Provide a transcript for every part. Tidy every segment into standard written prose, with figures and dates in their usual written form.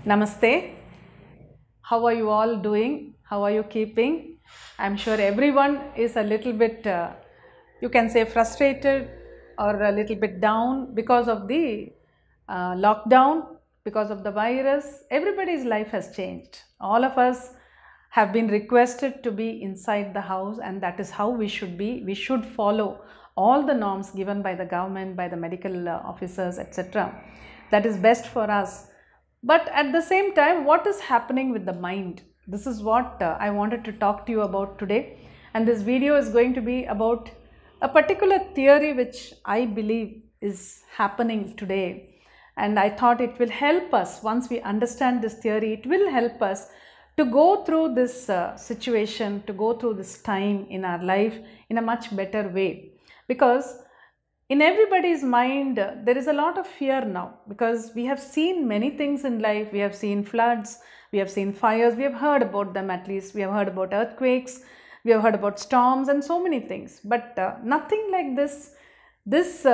Namaste. How are you all doing? How are you keeping? I'm sure everyone is a little bit, you can say, frustrated or a little bit down because of the lockdown, because of the virus. Everybody's life has changed. All of us have been requested to be inside the house, and that is how we should be. We should follow all the norms given by the government, by the medical officers, etc. That is best for us. But at the same time, what is happening with the mind? This is what I wanted to talk to you about today. And this video is going to be about a particular theory which I believe is happening today. And I thought it will help us, once we understand this theory, it will help us to go through this situation, to go through this time in our life in a much better way. Because in everybody's mind, there is a lot of fear now, because we have seen many things in life. We have seen floods, we have seen fires, we have heard about them at least. We have heard about earthquakes, we have heard about storms and so many things. But nothing like this. This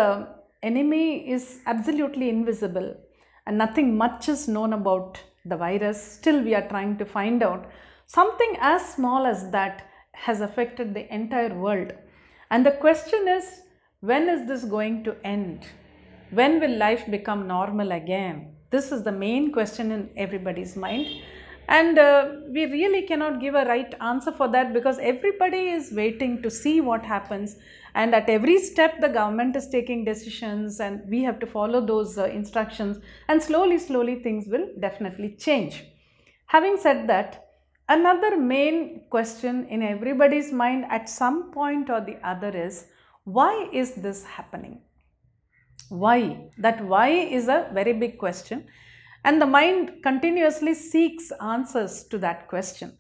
enemy is absolutely invisible and nothing much is known about the virus. Still, we are trying to find out. Something as small as that has affected the entire world. And the question is, when is this going to end? When will life become normal again? This is the main question in everybody's mind. And we really cannot give a right answer for that, because everybody is waiting to see what happens. And at every step, the government is taking decisions and we have to follow those instructions. And slowly things will definitely change. Having said that, another main question in everybody's mind at some point or the other is, why is this happening? Why? That why is a very big question, and the mind continuously seeks answers to that question.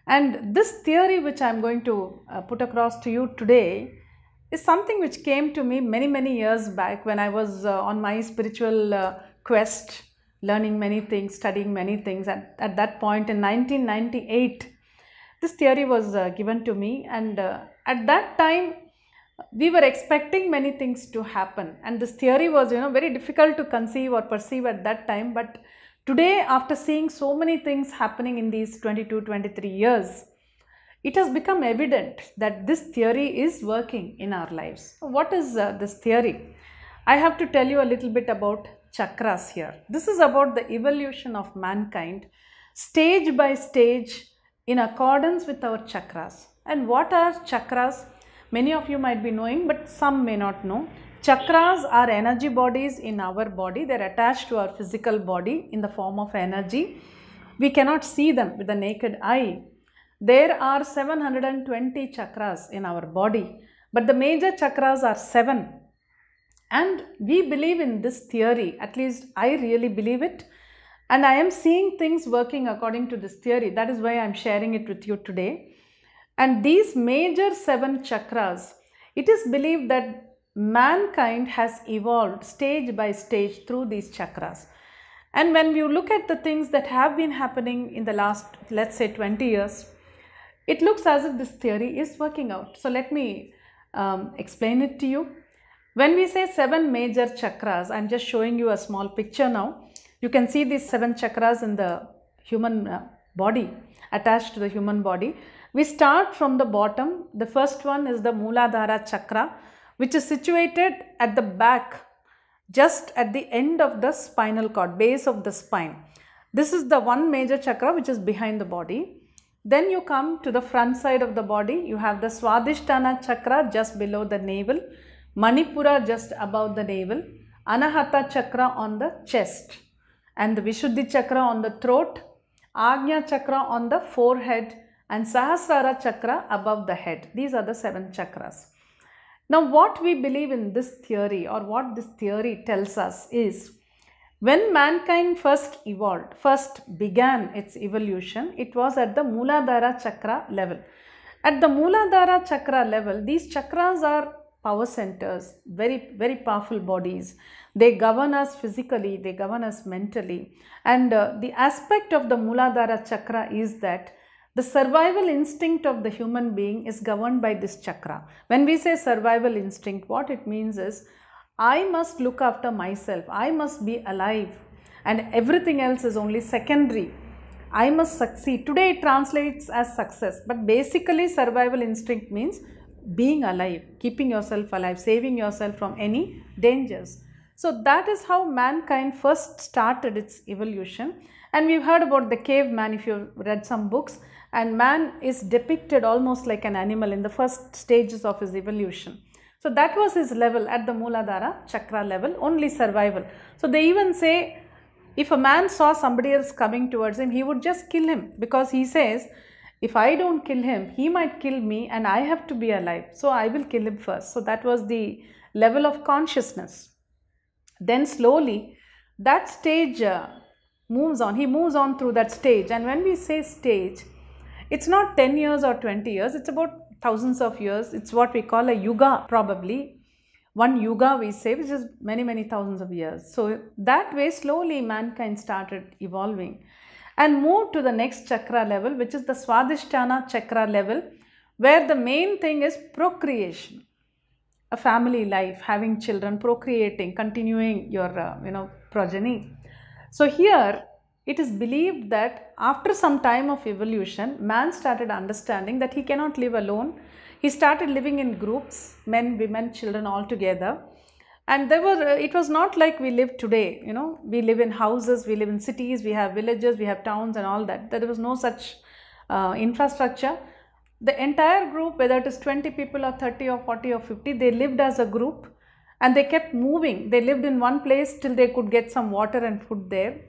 And this theory which I am going to put across to you today is something which came to me many years back when I was on my spiritual quest, learning many things, studying many things. At that point in 1998, this theory was given to me, and at that time we were expecting many things to happen, and this theory was very difficult to conceive or perceive at that time. But today, after seeing so many things happening in these 22-23 years, it has become evident that this theory is working in our lives. What is this theory? I have to tell you a little bit about chakras here. This is about the evolution of mankind, stage by stage, in accordance with our chakras. And what are chakras? Many of you might be knowing, but some may not know. Chakras are energy bodies in our body. They are attached to our physical body in the form of energy. We cannot see them with the naked eye. There are 720 chakras in our body, but the major chakras are 7. And we believe in this theory, at least I really believe it. And I am seeing things working according to this theory. That is why I am sharing it with you today. And these major 7 chakras, it is believed that mankind has evolved stage by stage through these chakras. And when you look at the things that have been happening in the last, let's say, 20 years, it looks as if this theory is working out. So let me explain it to you. When we say 7 major chakras, I'm just showing you a small picture now. You can see these 7 chakras in the human body, attached to the human body. We start from the bottom. The first one is the Mooladhara chakra, which is situated at the back, just at the end of the spinal cord, base of the spine. This is the one major chakra which is behind the body. Then you come to the front side of the body. You have the Swadhisthana chakra just below the navel, Manipura just above the navel, Anahata chakra on the chest, and the Vishuddhi chakra on the throat, Agnya chakra on the forehead, and Sahasrara chakra above the head. These are the 7 chakras. Now, what we believe in this theory, or what this theory tells us, is when mankind first evolved, first began its evolution, it was at the Mooladhara chakra level. At the Mooladhara chakra level, these chakras are power centers, very powerful bodies. They govern us physically, they govern us mentally. And the aspect of the Mooladhara chakra is that the survival instinct of the human being is governed by this chakra. When we say survival instinct, what it means is, I must look after myself, I must be alive. and everything else is only secondary. I must succeed. Today it translates as success, but basically survival instinct means being alive, keeping yourself alive, saving yourself from any dangers. So that is how mankind first started its evolution. And we've heard about the caveman if you've read some books, and man is depicted almost like an animal in the first stages of his evolution. So that was his level at the Mooladhara chakra level, only survival. So they even say if a man saw somebody else coming towards him, he would just kill him, because he says, if I don't kill him, he might kill me and I have to be alive. So I will kill him first. So that was the level of consciousness. Then slowly that stage moves on. He moves on through that stage. And when we say stage, it's not 10 years or 20 years. It's about thousands of years. It's what we call a yuga probably. One yuga we say, which is many, many thousands of years. So that way slowly mankind started evolving and moved to the next chakra level, which is the Swadhisthana chakra level, where the main thing is procreation. A family life, having children, procreating, continuing your progeny. So here it is believed that after some time of evolution, man started understanding that he cannot live alone. He started living in groups, men, women, children all together. And it was not like we live today, we live in houses, we live in cities, we have villages, we have towns and all that. There was no such infrastructure. The entire group, whether it is 20 people or 30 or 40 or 50, they lived as a group and they kept moving. They lived in one place till they could get some water and food there.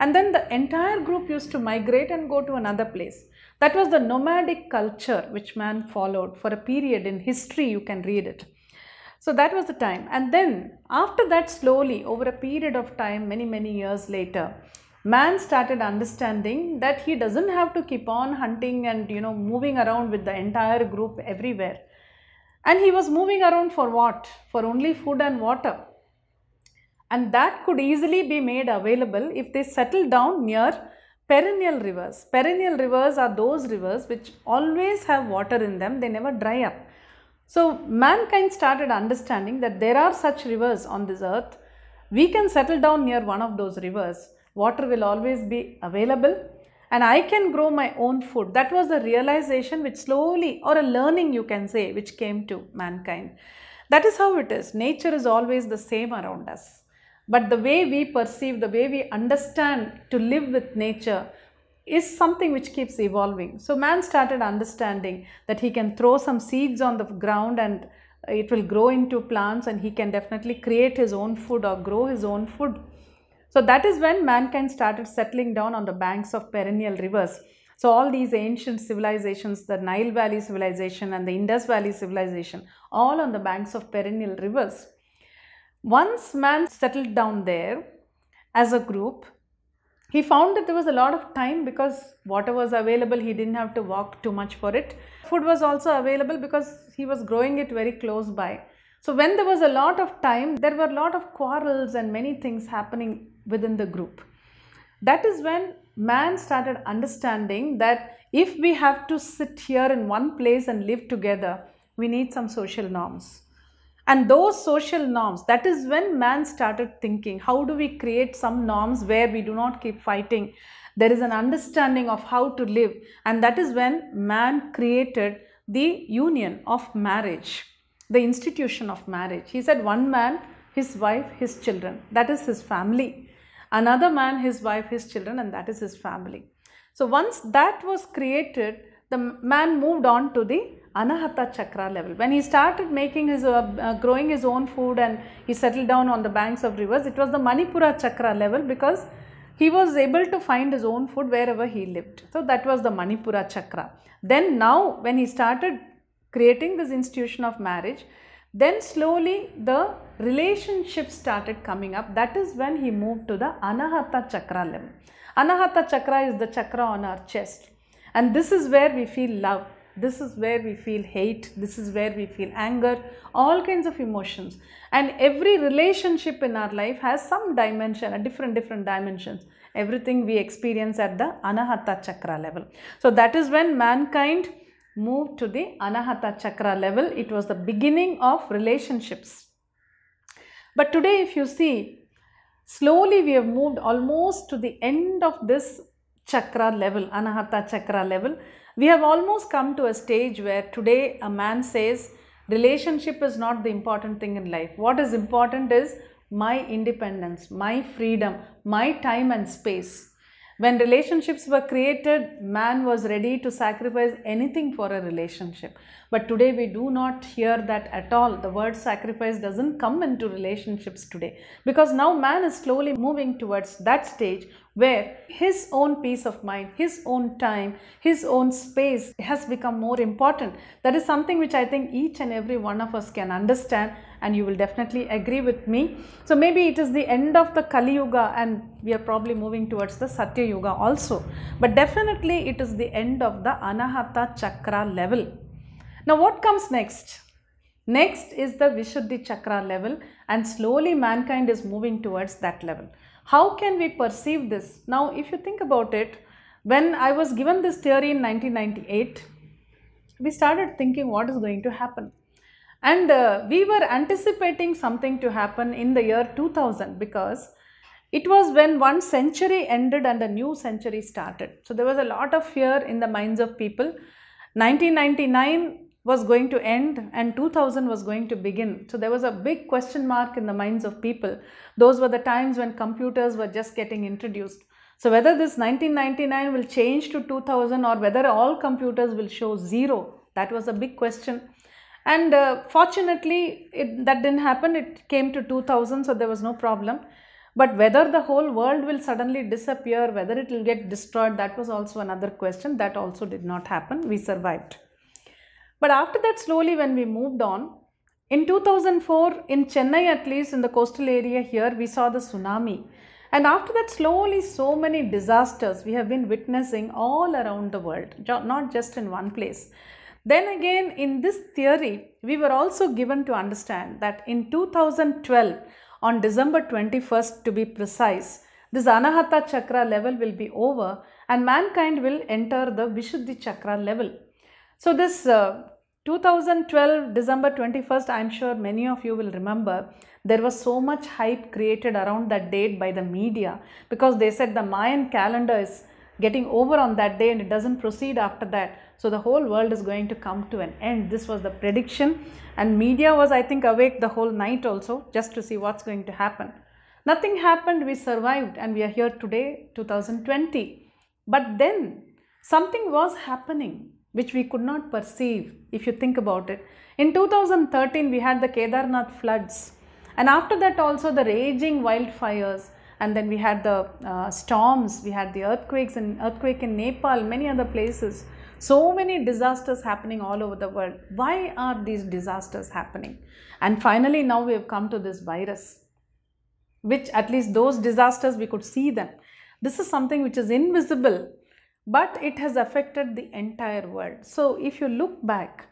And then the entire group used to migrate and go to another place. That was the nomadic culture which man followed for a period in history. You can read it. So that was the time. And then after that, slowly over a period of time, many, many years later, man started understanding that he doesn't have to keep on hunting and moving around with the entire group everywhere. And he was moving around for what? For only food and water. And that could easily be made available if they settle down near perennial rivers. Perennial rivers are those rivers which always have water in them. They never dry up. So mankind started understanding that there are such rivers on this earth. We can settle down near one of those rivers. Water will always be available and I can grow my own food. That was the realization which slowly, or a learning you can say, which came to mankind. That is how it is. Nature is always the same around us. But the way we perceive, the way we understand to live with nature is something which keeps evolving. So man started understanding that he can throw some seeds on the ground and it will grow into plants and he can definitely create his own food or grow his own food. So that is when mankind started settling down on the banks of perennial rivers. So all these ancient civilizations, the Nile Valley civilization and the Indus Valley civilization, all on the banks of perennial rivers. Once man settled down there as a group, he found that there was a lot of time because water was available. He didn't have to walk too much for it. Food was also available because he was growing it very close by. So when there was a lot of time, there were a lot of quarrels and many things happening within the group. That is when man started understanding that if we have to sit here in one place and live together, we need some social norms. And those social norms, that is when man started thinking, how do we create some norms where we do not keep fighting? There is an understanding of how to live. And that is when man created the union of marriage, the institution of marriage. He said one man, his wife, his children, that is his family. Another man, his wife, his children, and that is his family. So once that was created, the man moved on to the Anahata chakra level. When he started making his growing his own food and he settled down on the banks of rivers, it was the Manipura chakra level because he was able to find his own food wherever he lived. So that was the Manipura chakra. Then now when he started creating this institution of marriage, then slowly the relationships started coming up. That is when he moved to the Anahata chakra level. Anahata chakra is the chakra on our chest. And this is where we feel love. This is where we feel hate. This is where we feel anger, all kinds of emotions. And every relationship in our life has some dimension, a different dimensions. Everything we experience at the Anahata chakra level. So that is when mankind moved to the Anahata chakra level. It was the beginning of relationships. But today if you see, Slowly we have moved almost to the end of this chakra level, Anahata chakra level. We have almost come to a stage where today a man says relationship is not the important thing in life. What is important is my independence, my freedom, my time and space. When relationships were created, man was ready to sacrifice anything for a relationship. But today we do not hear that at all. The word sacrifice doesn't come into relationships today, because now man is slowly moving towards that stage where his own peace of mind, his own time, his own space has become more important. That is something which I think each and every one of us can understand, and you will definitely agree with me. So maybe it is the end of the Kali Yuga and we are probably moving towards the Satya Yuga also. But definitely it is the end of the Anahata chakra level. Now what comes next? Next is the Vishuddhi chakra level, and slowly mankind is moving towards that level. How can we perceive this? Now if you think about it, when I was given this theory in 1998, we started thinking what is going to happen. And we were anticipating something to happen in the year 2000, because it was when one century ended and a new century started. So there was a lot of fear in the minds of people. 1999 was going to end and 2000 was going to begin. So there was a big question mark in the minds of people. Those were the times when computers were just getting introduced. So whether this 1999 will change to 2000 or whether all computers will show zero, that was a big question. And fortunately that didn't happen. It came to 2000, so there was no problem. But whether the whole world will suddenly disappear, whether it will get destroyed, that was also another question. That also did not happen. We survived. But after that, slowly when we moved on, in 2004, in Chennai at least, in the coastal area here, we saw the tsunami. And after that, slowly so many disasters we have been witnessing all around the world, not just in one place. Then again, in this theory, we were also given to understand that in 2012, on December 21st to be precise, this Anahata chakra level will be over and mankind will enter the Vishuddhi chakra level. So this 2012 December 21st, I am sure many of you will remember, there was so much hype created around that date by the media, because they said the Mayan calendar is getting over on that day and it doesn't proceed after that. So the whole world is going to come to an end. This was the prediction, and media was, I think, awake the whole night also just to see what's going to happen. Nothing happened. We survived and we are here today, 2020. But then something was happening which we could not perceive. If you think about it, in 2013 we had the Kedarnath floods, and after that also the raging wildfires, and then we had the storms, we had the earthquake in Nepal, many other places. So many disasters happening all over the world. Why are these disasters happening? And finally now we have come to this virus, which at least those disasters we could see them. This is something which is invisible, but it has affected the entire world. So if you look back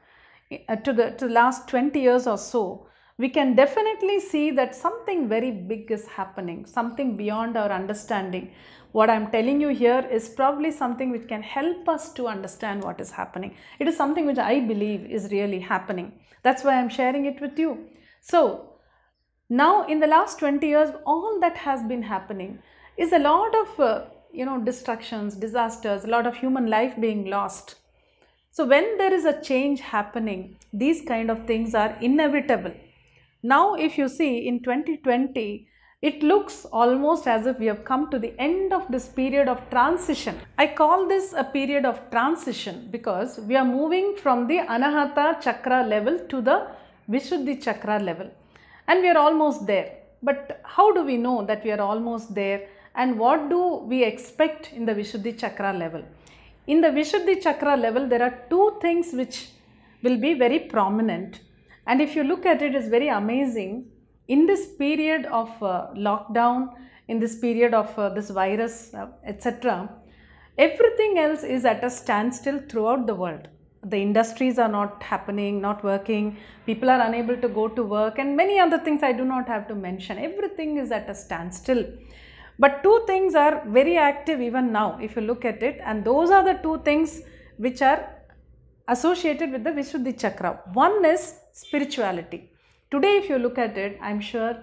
to the last 20 years or so, we can definitely see that something very big is happening, something beyond our understanding. What I am telling you here is probably something which can help us to understand what is happening. It is something which I believe is really happening. That's why I am sharing it with you. So now in the last 20 years, all that has been happening is a lot of destructions, disasters, a lot of human life being lost. So when there is a change happening, these kind of things are inevitable. Now if you see in 2020, it looks almost as if we have come to the end of this period of transition. I call this a period of transition because we are moving from the Anahata chakra level to the Vishuddhi chakra level, and we are almost there. But how do we know that we are almost there, and what do we expect in the Vishuddhi chakra level? In the Vishuddhi chakra level, there are two things which will be very prominent, and if you look at it, it's very amazing. In this period of lockdown, in this period of this virus, etc., everything else is at a standstill throughout the world. The industries are not happening, not working, people are unable to go to work, and many other things I do not have to mention. Everything is at a standstill. But two things are very active even now, if you look at it, and those are the two things which are associated with the Vishuddhi chakra. One is spirituality. Today if you look at it, I am sure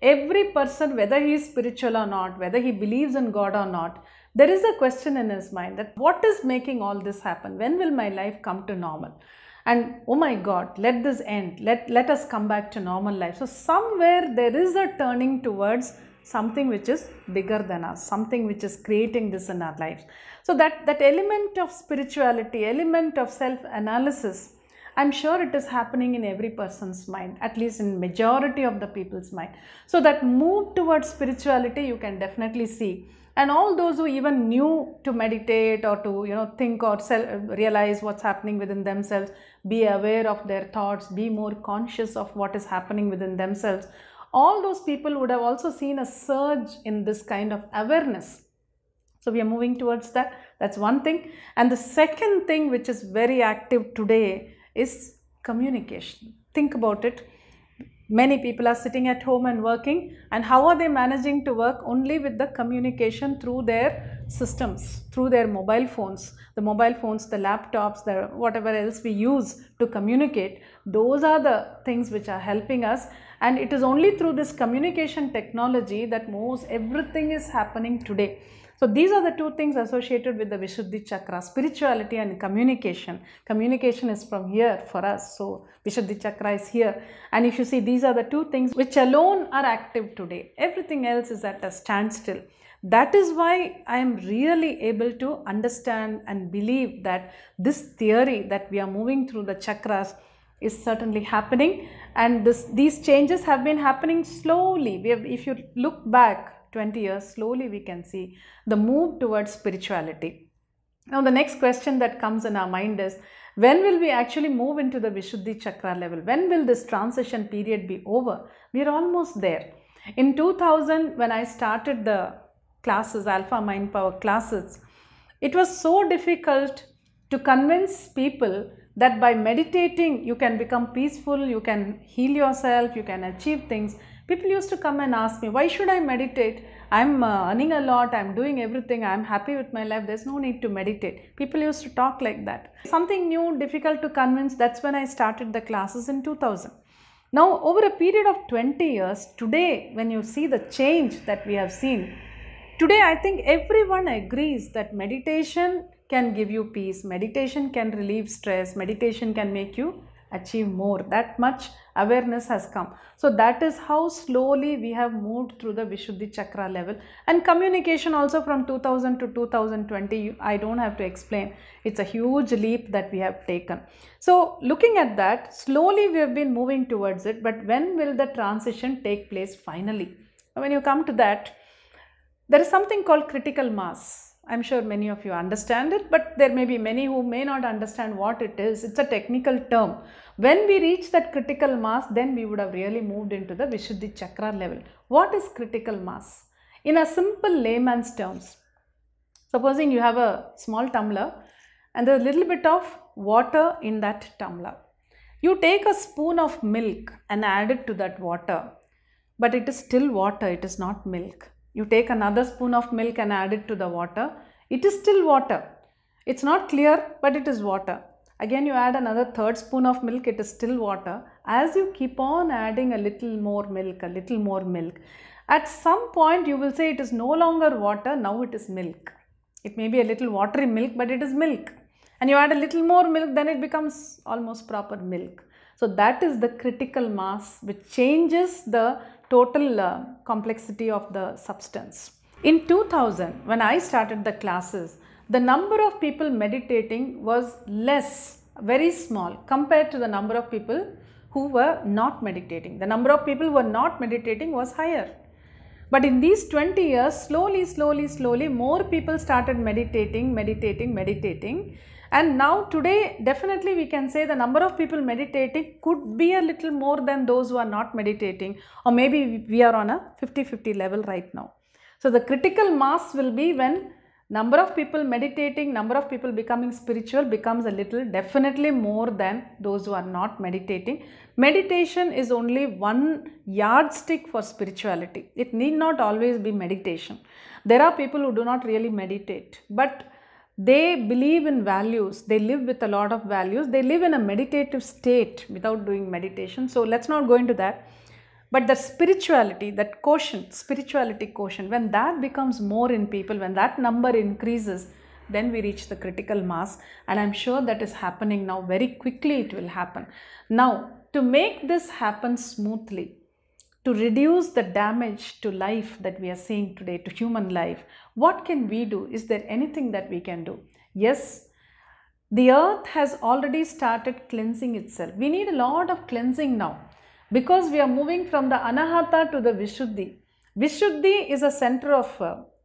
Every person, whether he is spiritual or not, whether he believes in God or not, there is a question in his mind that what is making all this happen? When will my life come to normal? And oh my God, let this end. Let us come back to normal life. So somewhere there is a turning towards something which is bigger than us, something which is creating this in our lives. So that element of spirituality, element of self-analysis, I'm sure it is happening in every person's mind, at least in majority of the people's mind. So that move towards spirituality you can definitely see. And all those who even knew to meditate or to think or realize what's happening within themselves, be aware of their thoughts, be more conscious of what is happening within themselves, all those people would have also seen a surge in this kind of awareness. So we are moving towards that. That's one thing. And the second thing which is very active today is communication. Think about it. Many people are sitting at home and working, and how are they managing to work? Only with the communication through their systems, through their mobile phones, the laptops, the whatever else we use to communicate. Those are the things which are helping us, and it is only through this communication technology that most everything is happening today. So these are the two things associated with the Vishuddhi Chakra, spirituality and communication. Communication is from here for us. So Vishuddhi Chakra is here. And if you see, these are the two things which alone are active today. Everything else is at a standstill. That is why I am really able to understand and believe that this theory that we are moving through the chakras is certainly happening. And these changes have been happening slowly. If you look back 20 years, slowly we can see the move towards spirituality. Now the next question that comes in our mind is, when will we actually move into the Vishuddhi Chakra level? When will this transition period be over? We are almost there. In 2000, when I started the classes, Alpha Mind Power classes, it was so difficult to convince people that by meditating you can become peaceful, you can heal yourself, you can achieve things. People used to come and ask me, why should I meditate? I'm earning a lot, I'm doing everything, I'm happy with my life, there's no need to meditate. People used to talk like that. Something new, difficult to convince, that's when I started the classes in 2000. Now, over a period of 20 years, today, when you see the change that we have seen, today I think everyone agrees that meditation can give you peace, meditation can relieve stress, meditation can make you achieve more. That much awareness has come. So that is how slowly we have moved through the Vishuddhi Chakra level. And communication also from 2000 to 2020, I don't have to explain. It's a huge leap that we have taken. So looking at that, slowly we have been moving towards it. But when will the transition take place finally? When you come to that, there is something called critical mass. I'm sure many of you understand it, but there may be many who may not understand what it is. It's a technical term. When we reach that critical mass, then we would have really moved into the Vishuddhi Chakra level. What is critical mass? In a simple layman's terms, supposing you have a small tumbler and there's a little bit of water in that tumbler. You take a spoon of milk and add it to that water, but it is still water, it is not milk. You take another spoon of milk and add it to the water. It is still water. It's not clear, but it is water. Again, you add another third spoon of milk, it is still water. As you keep on adding a little more milk, at some point you will say it is no longer water, now it is milk. It may be a little watery milk, but it is milk. And you add a little more milk, then it becomes almost proper milk. So that is the critical mass which changes the total complexity of the substance. In 2000, when I started the classes, the number of people meditating was less, very small, compared to the number of people who were not meditating. The number of people who were not meditating was higher. But in these 20 years, slowly, more people started meditating. And now today, definitely we can say the number of people meditating could be a little more than those who are not meditating, or maybe we are on a 50-50 level right now. So the critical mass will be when number of people meditating, number of people becoming spiritual becomes a little, definitely more than those who are not meditating. Meditation is only one yardstick for spirituality. It need not always be meditation. There are people who do not really meditate, but they believe in values, they live with a lot of values, they live in a meditative state without doing meditation. So let's not go into that. But the spirituality, that quotient, spirituality quotient, when that becomes more in people, when that number increases, then we reach the critical mass. And I'm sure that is happening now. Very quickly it will happen. Now, to make this happen smoothly, to reduce the damage to life that we are seeing today, to human life, what can we do? Is there anything that we can do? Yes, the earth has already started cleansing itself. We need a lot of cleansing now, because we are moving from the Anahata to the Vishuddhi. Vishuddhi is a center of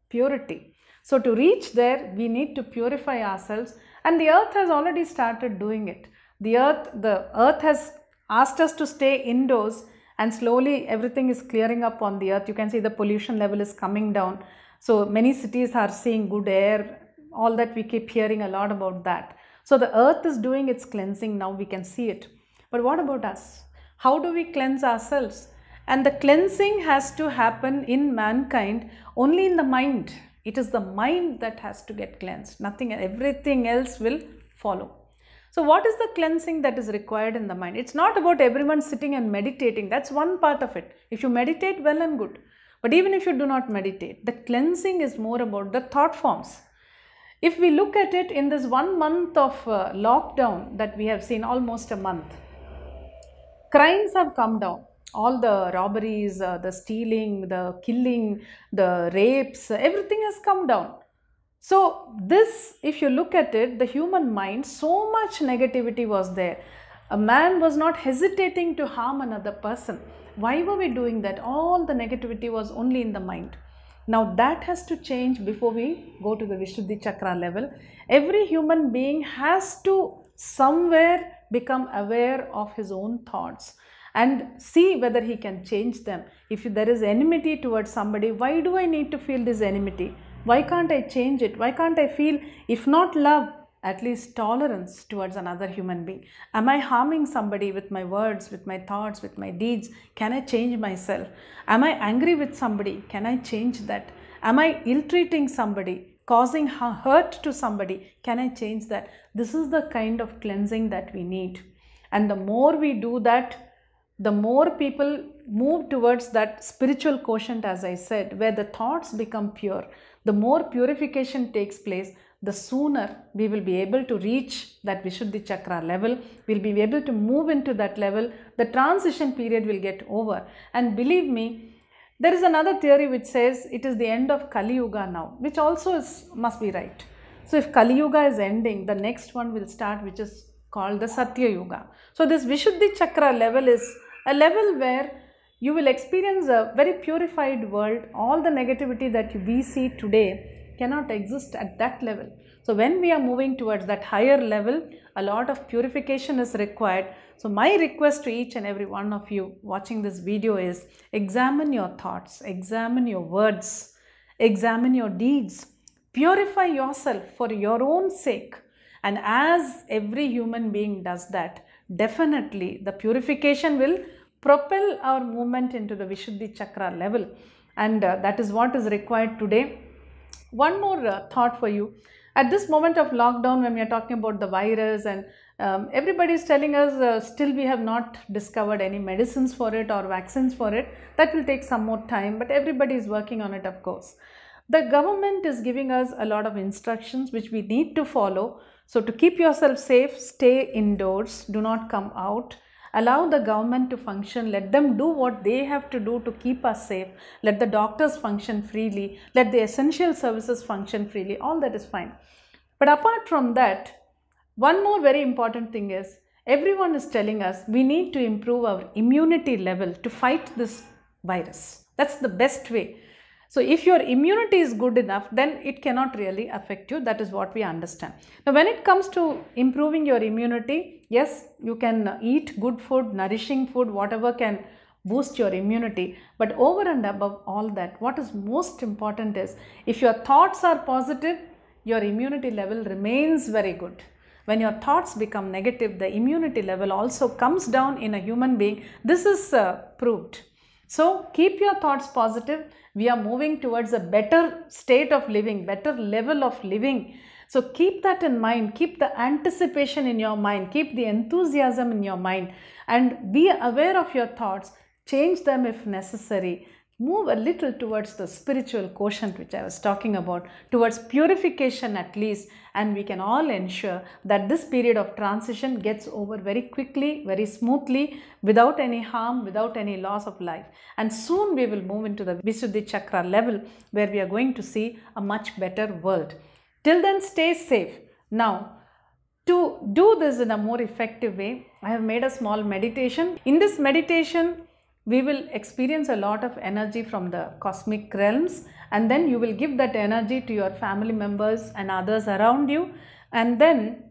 purity. So to reach there, we need to purify ourselves, and the earth has already started doing it. The earth has asked us to stay indoors, and slowly everything is clearing up on the earth. You can see the pollution level is coming down. So many cities are seeing good air, all that we keep hearing a lot about that. So the earth is doing its cleansing now, we can see it. But what about us? How do we cleanse ourselves? And the cleansing has to happen in mankind only in the mind. It is the mind that has to get cleansed. Nothing, everything else will follow. So what is the cleansing that is required in the mind? It's not about everyone sitting and meditating. That's one part of it. If you meditate, well and good. But even if you do not meditate, the cleansing is more about the thought forms. If we look at it in this 1 month of lockdown that we have seen, almost a month, crimes have come down. All the robberies, the stealing, the killing, the rapes, everything has come down. So this, if you look at it, the human mind, so much negativity was there. A man was not hesitating to harm another person. Why were we doing that? All the negativity was only in the mind. Now that has to change before we go to the Vishuddhi Chakra level. Every human being has to somewhere become aware of his own thoughts and see whether he can change them. If there is enmity towards somebody, why do I need to feel this enmity? Why can't I change it? Why can't I feel, if not love, at least tolerance towards another human being? Am I harming somebody with my words, with my thoughts, with my deeds? Can I change myself? Am I angry with somebody? Can I change that? Am I ill-treating somebody, causing hurt to somebody? Can I change that? This is the kind of cleansing that we need. And the more we do that, the more people move towards that spiritual quotient, as I said, where the thoughts become pure. The more purification takes place, the sooner we will be able to reach that Vishuddhi Chakra level. We'll be able to move into that level. The transition period will get over. And believe me, there is another theory which says it is the end of Kali Yuga now, which also must be right. So if Kali Yuga is ending, the next one will start, which is called the Satya Yuga. So this Vishuddhi Chakra level is a level where you will experience a very purified world. All the negativity that we see today cannot exist at that level. So when we are moving towards that higher level, a lot of purification is required. So my request to each and every one of you watching this video is, examine your thoughts, examine your words, examine your deeds, purify yourself for your own sake. And as every human being does that, definitely the purification will propel our movement into the Vishuddhi Chakra level. And that is what is required today. One more thought for you. At this moment of lockdown, when we are talking about the virus and everybody is telling us still we have not discovered any medicines for it or vaccines for it. That will take some more time, but everybody is working on it, of course. The government is giving us a lot of instructions which we need to follow. So to keep yourself safe, stay indoors, do not come out. Allow the government to function, let them do what they have to do to keep us safe. Let the doctors function freely, let the essential services function freely, all that is fine. But apart from that, one more very important thing is, everyone is telling us we need to improve our immunity level to fight this virus. That's the best way. So if your immunity is good enough, then it cannot really affect you. That is what we understand. Now when it comes to improving your immunity, yes, you can eat good food, nourishing food, whatever can boost your immunity. But over and above all that, what is most important is, if your thoughts are positive, your immunity level remains very good. When your thoughts become negative, the immunity level also comes down in a human being. This is proved. So keep your thoughts positive. We are moving towards a better state of living, better level of living. So keep that in mind, keep the anticipation in your mind, keep the enthusiasm in your mind, and be aware of your thoughts. change them if necessary, move a little towards the spiritual quotient which I was talking about, towards purification at least, and we can all ensure that this period of transition gets over very quickly, very smoothly, without any harm, without any loss of life. And soon we will move into the Visuddhi Chakra level where we are going to see a much better world. Till then, stay safe. Now, to do this in a more effective way, I have made a small meditation. In this meditation, we will experience a lot of energy from the cosmic realms, and then you will give that energy to your family members and others around you, and then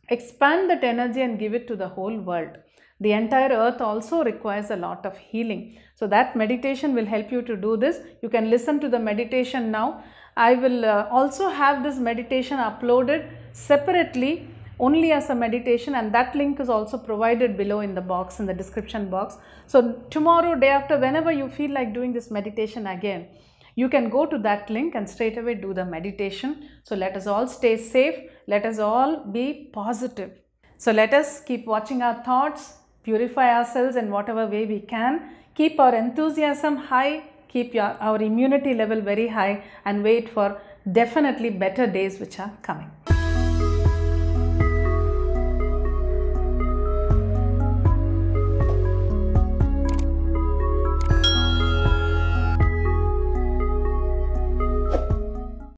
expand that energy and give it to the whole world. The entire earth also requires a lot of healing. So that meditation will help you to do this. You can listen to the meditation now. I will also have this meditation uploaded separately only as a meditation, and that link is also provided below in the box, in the description box. So tomorrow, day after, whenever you feel like doing this meditation again, you can go to that link and straight away do the meditation. So let us all stay safe. Let us all be positive. So let us keep watching our thoughts, purify ourselves in whatever way we can, keep our enthusiasm high, keep our immunity level very high, and wait for definitely better days which are coming.